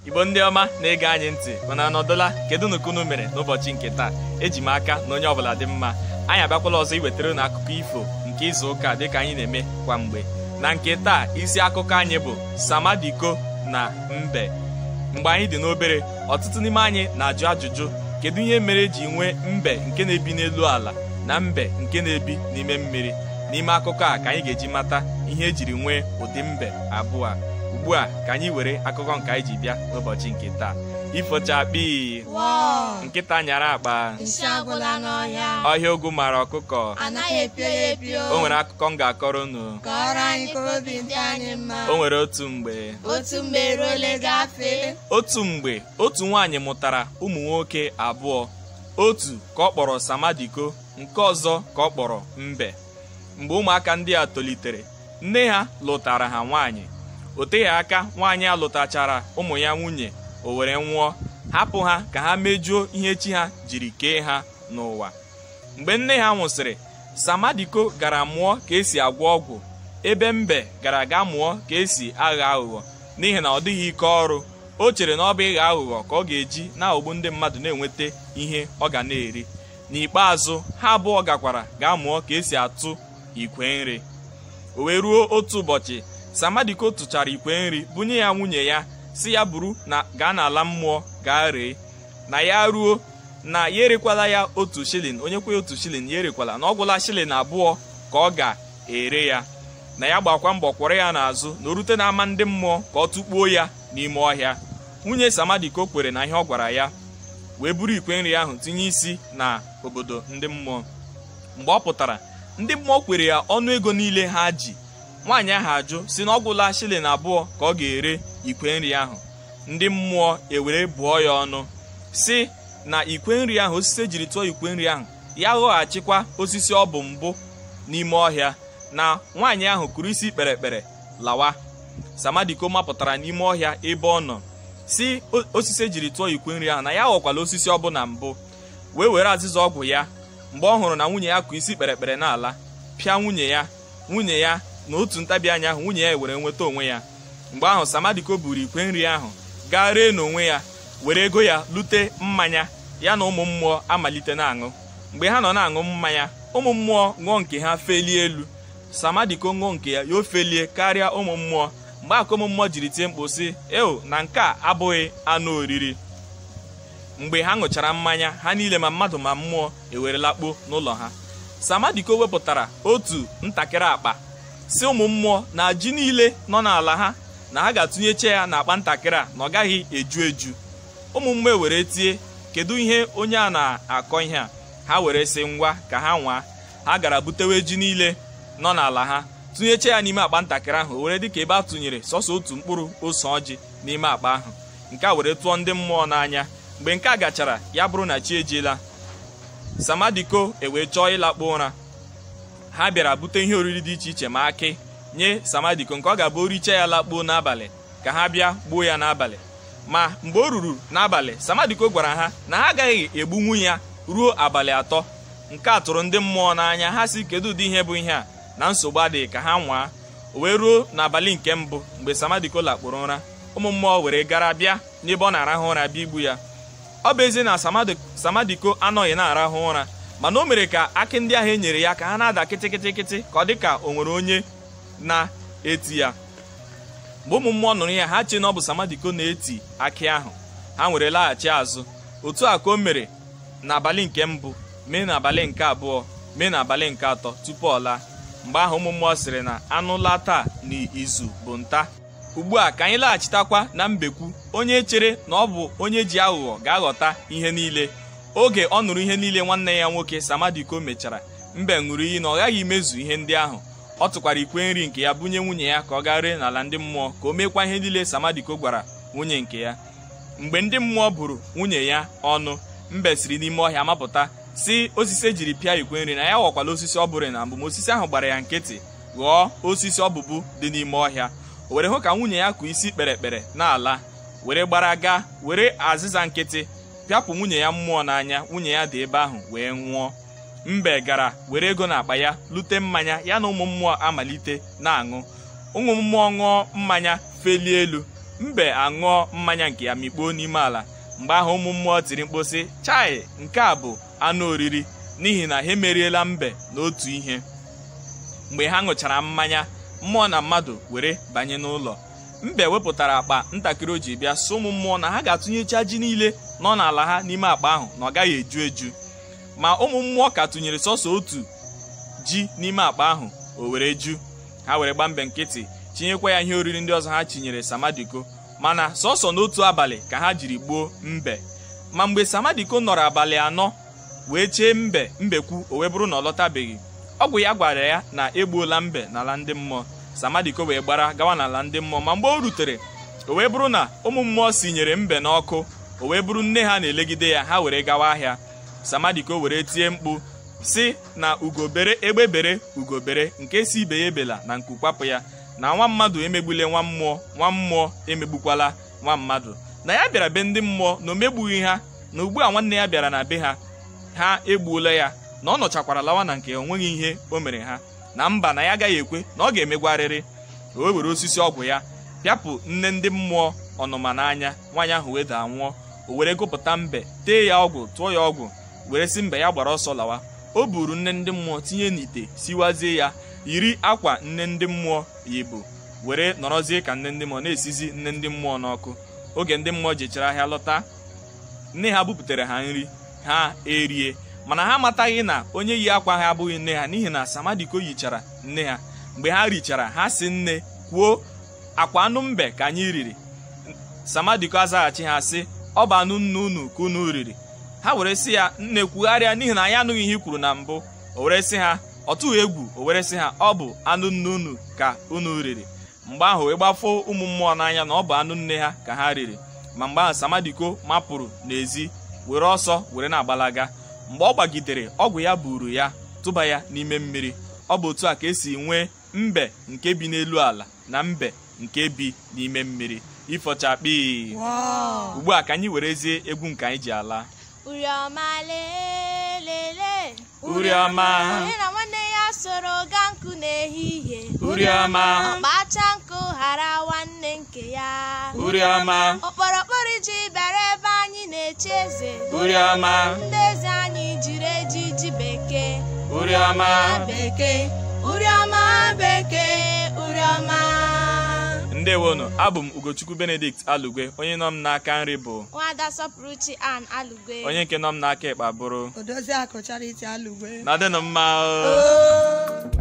Igbo ndị ọma na-ege anyị ntị mana anọdụla kedu unu mere n'ụbọchị nke taa. Eji m aka na onye ọbụla dị mma. Anyị abịakwala ọzọ iwetara unu akụkọ ifo nke izu ụka dịka anyị na-eme kwa mgbe. Na nke taa isi akụkọ anyị bụ Samadiko na Mbe. Mgbe anyị dị n'obere, ọtụtụ n'ime anyị na-ajụ ajụjụ kedu ihe mere eji nwee mbe nke na-ebi n'elu ala na mbe nke na-ebi n'ime mmiri. N'ime akụkọ a ka anyị ga-eji mata ihe ejiri nwee ụdị mbe abụọ a. Ugbu a ka anyị were akụkọ nke anyị ji bịa n'ụbọchị nke taa. Ifochakpi, nkịta nyara akpa, ọhịa ogwu mara ọkụkọ. O nwere akụkọ m ga-akọrọ unu. O nwere otu mgbe otu nwaanyị mụtara ụmụ nwoke abụọ. Otu ka ọ kpọrọ Samadiko, nke ọzọ ka ọ kpọrọ Mbe. Mgbe ụmụaka ndị a tolitere, nne ha lụtara ha nwaanyị. O teghị aka nwaanyị a lụtachara ụmụ ya nwunye, o were nwụọ, hapụ ha ka ha mejuo ihe chi ha jiri kee ha n'ụwa. Mgbe nne ha nwụsịrị, Samadiko gara mụọ ka esi agwọ ọgwụ, ebe Mbe gara ga mụọ ka esi aghọ aghụghọ. N'ihi na ọ dịghị ike ọrụ, o chere na ọ bụ ịghọ aghụghọ ka ọ ga-eji na-aghọgbu ndị mmadụ na-enweta ihe ọ ga na-eri. N'ikpeazụ ha abụọ gakwara ga mụọ ka esi atụ ikwe nri. O wee ruo otu ụbọchị, Samadiko tụchara ikwe nri bunye ya nwunye ya, si ya buru na gaa n'ala mmụọ gaa ree. Na ya ruo na ya erekwala ya otu shilling, onye kwe otu shilling ya erekwala, na ọ gwụla shilling abụọ ka ọ ga-ere ya. Na ya gbakwa mbọ kwọrọ ya n'azụ na o rute n'ama ndị mmụọ ka ọ tụkpuo ya n'ime ọhịa. Nwunye Samadiko kwere na ihe ọ gwara ya, wee buru ikwe nri ahụ tinye isi na obodo ndị mmụọ. Mgbe ọ pụtara, ndị mmụọ kwere ya ọnụ ego niile ha ji. Nwaanyị ahụ ajụ si na ọ gwụla shilling abụọ ka ọ ga-ere ikwe nri ahụ. Ndị mmụọ ewere bụọ ya ọnụ si na ikwe nri ahụ, osisi ejiri tụọ ikwe nri ahụ, ya ghọghachikwa osisi ọ bụ mbụ n'ime ọhịa. Na nwaanyị ahụ kụrụ isi kpere ekpere lawa. Samadiko mapụtara n'ime ọhịa ebe ọ nọ, si osisi ejiri tụọ ikwe nri ahụ na ya ghọkwala osisi ọbụla mbụ, wee were azịza ọgwụ ya. Mgbe ọ hụrụ na nwunye ya kụ isi kpere ekpere n'ala, pịa nwunye ya na otu ntabi anya ahụ nwunye ya were nweta onwe ya. Mgbe ahụ Samadiko buru ikwe nri ahụ gaa ree n'onwe ya, were ego ya lute mmanya ya na ụmụ mmụọ amalite na-aṅụ. Mgbe ha nọ na-aṅụ mmanya, ụmụ mmụọ ṅụọ nke ha felie elu, Samadiko ṅụọ nke ya o felie karịa ụmụ mmụọ. Mgbe aka ụmụ mmụọ jiri tie mkpu sị, "Eo, na nke a abụghị anụ oriri." Mgbe ha ṅụchara mmanya, ha niile ma mmadụ ma mmụọ ewerelakpo n'ụlọ ha. Samadiko wepụtara otu ntakịrị akpa, si ụmụ mmụọ na ji niile nọ n'ala ha na ha ga-atụnyecha ya n'akpa ntakịrị a, na ọ gaghị eju eju. Ụmụ mmụọ were tie, kedu ihe onye a na-akọ ihe a? Ha were sị, ngwa ka ha nwaa. Ha gara butewe ji niile nọ n'ala ha, tụnyecha ya n'ime akpa ntakịrị ahụ, were dịka ebe a tụnyere sọsọ otu mkpụrụ ose ọjị n'ime akpa ahụ. Nke a were tụọ ndị mmụọ n'anya. Mgbe nke a gachara, ya bụrụ na chi ejiela, Samadiko ewee chọọ ịlakpu ụra. Ha bịara bute ihe oriri dị iche iche ma akị nye Samadiko, nke ọ ga-abụ oricha ya lakpuo n'abalị ka ha bịa gbuo ya n'abalị. Ma mgbe o ruru n'abalị, Samadiko gwara ha na ha agaghị egbunwu ya ruo abalị 3. Nke a tụrụ ndị mmụọ n'anya. Ha si, kedu ụdị ihe bụ ihe a, na nsogbu adịghị, ka ha nwaa. O wee ruo n'abalị nke mbụ, mgbe Samadiko lakpụrụ ụra, ụmụ mmụọ were gara bịa n'ebe ọ na-arahụ ụra bịa igbu ya. Ọ bụ ezie na Samadiko anọghị na-arahụ ụra, mana o mere ka akị ndị ahụ e nyere ya ka ha na-ada kịtịkịtịkịtị, ka ọ dị ka o nwere onye na-eti ya. Mgbe ụmụ mmụọ nụrụ ya, ha chee na ọ bụ Samadiko na-eti akị ahụ. Ha were laghachi azụ. Otu a ka o mere n'abalị nke mbụ, mee n'abalị nke abụọ, mee n'abalị nke atọ tupu ọ laa. Mgbe ahụ ụmụ mmụọ sịrị na anụ laa taa n'izu bụ nta. Ugbu a ka anyị laghachitakwa na Mbekwu, onye chere na ọ bụ onye ji aghụghọ ga-aghọta ihe niile. Oge ọ nụrụ ihe niile nwanne ya nwoke Samadiko mechara, Mbe ṅụrụ iyi na ọ gaghị imezu ihe ndị ahụ. Ọ tụkwara ikwe nri nke ya bunye nwunye ya ka ọ gaa ree n'ala ndị mmụọ, ka o mekwa ihe niile Samadiko gwara nwunye nke ya. Mgbe ndị mmụọ buru nwunye ya ọnụ, Mbe siri n'ime ọhịa mapụta, si osisi ejiri pịa ikwe nri na ya ghọkwala osisi ọ bụrụ na mbụ, ma osisi ahụ gbara ya nkịtị ghọọ osisi ọbụbụ dị n'ime ọhịa. O were hụ ka nwunye ya kụ isi kpere ekpere n'ala, were gbara gaa were azịza nkịtị pịapụ nwunye ya mmụọ n'anya. Nwunye ya dị ebe ahụ wee nwụọ. Mbe gara were ego n'akpa ya lute mmanya ya na ụmụ mmụọ amalite na-aṅụ. Ụmụ mmụọ ṅụọ mmanya felie elu. mbe aṅụọ mmanya nke ya mikpuo n'ime ala. Mgbe ahụ ụmụ mmụọ tiri mkpu sị, chai, nke a bụ anụ oriri, n'ihi na ha emeriela mbe n'otu ihe. Mgbe ha ṅụchara mmanya, mmụọ na mmadụ were banye n'ụlọ. Mbe wepụtara akpa ntakịrị o ji bịa sị ụmụ mmụọ na ha ga-atụnyecha ji niile nọ n'ala ha n'ime akpa ahụ na ọ gaghị eju eju. Ma ụmụ mmụọ ka tụnyere sọsọ otu ji n'ime akpa ahụ, o were ju. Ha were gba mbe nkịtị, chinyekwa ya ihe oriri ndị ọzọ ha chinyere Samadiko, mana sọsọ n'otu abalị ka ha jiri gbuo mbe. Ma mgbe Samadiko nọrọ abalị 4 wee chee mbekwu, o wee bụrụ na ọ lọtabeghị, ọgwụ ya gwara ya na egbuola mbe n'ala ndị mmụọ. Samadiko wee gbara gawa n'ala ndị mmụọ, ma mgbe o rutere, o wee bụrụ na ụmụ mmụọ sinyere mbe n'ọkụ, o wee bụrụ nne ha na-elegide ya, ha were gawa ahịa. Samadiko were tie mkpu si na ugobere egbebere ugobere, nke si ibe ya ebela na nku kwapụ ya, na nwa mmadụ emegbule nwa mmụọ, nwa mmụọ emegbukwala nwa mmadụ, na ya bịara be ndị mmụọ na o megbughị ha, na ugbu a nwanne ya bịara na be ha, ha egbuola ya, na ọ nọchakwara lawa na nke onweghị ihe o mere ha, na mba na ya agaghị ekwe na ọ ga-emegwarịrị. O were osisi ọgwụ ya pịapụ nne ndị mmụọ ọnụma n'anya, nwaanyị ahụ wee daa nwụọ. O were gụpụta mbe, tee ya ọgwụ, tụọ ya ọgwụ, were si mbe ya gbara ọsọ lawa. O buru nne ndị mmụọ tinye n'ite, siwazie ya, yiri akwa nne ndị mmụọ yibu, were nọrọzie ka nne ndị mmụọ na-esizi nne ndị mmụọ n'ọkụ. Oge ndị mmụọ jechara ahịa lọta, nne ha buputere ha nri, ha erie, mana ha amataghị na onye yi akwa ha abụghị nne ha, n'ihi na Samadiko yichara nne ha. Mgbe ha richara, ha si nne, kwuo, akwa anụ mbe ka anyị riri. Samadiko azaghachi ha sị, ọ bụ anụ nne unu ka unu riri. Ha were sị ya, nne, kwugharịa, n'ihi na anyị anụghị ihe i kwuru na mbụ. O were sị ha, ọ tụghị egwu. O were sị ha, ọ bụ anụ nne unu ka unu riri. Mgbe ahụ ịgbafụ ụmụ mmụọ n'anya na ọ bụ anụ nne ha ka ha riri. Ma mgbe ahụ Samadiko mapụrụ n'ezi, were ọsọ were na-agbalaga. Mgbe ọ gbagidere, ọgwụ ya buru ya, tụba ya n'ime mmiri. Ọ bụ otu a ka esi nwee mbe nke bi n'elu ala na mbe nke bi n'ime mmiri. Ifọchakpi. Ugbu a ka anyị werezie egwu nke anyị ji ala. Uriọma lelele, Uriọma, onye na nwanne ya soro gaa nkụ n'ehihie. Uriọma, Ọkpacha nkụ ghara nwanne nke ya. Uriọma, Ọkpọrọkpọrọ ji bịara ebe anyị na-eche eze. Uriọma, Ndị eze anyị jiri ejiji bekee. Uriọma bekee, Uriọma bekee, Uriọma. Ndewonu, abụ m Ugochukwu Benedict Alugwe. Onye nọ m n'aka nri bụ Nwada Sọpụrụchi Ann Alugwe. onye nke nọ m n'aka ekpe bụrụ Odoziakụ Charity Alugwe. na adịnụ mma.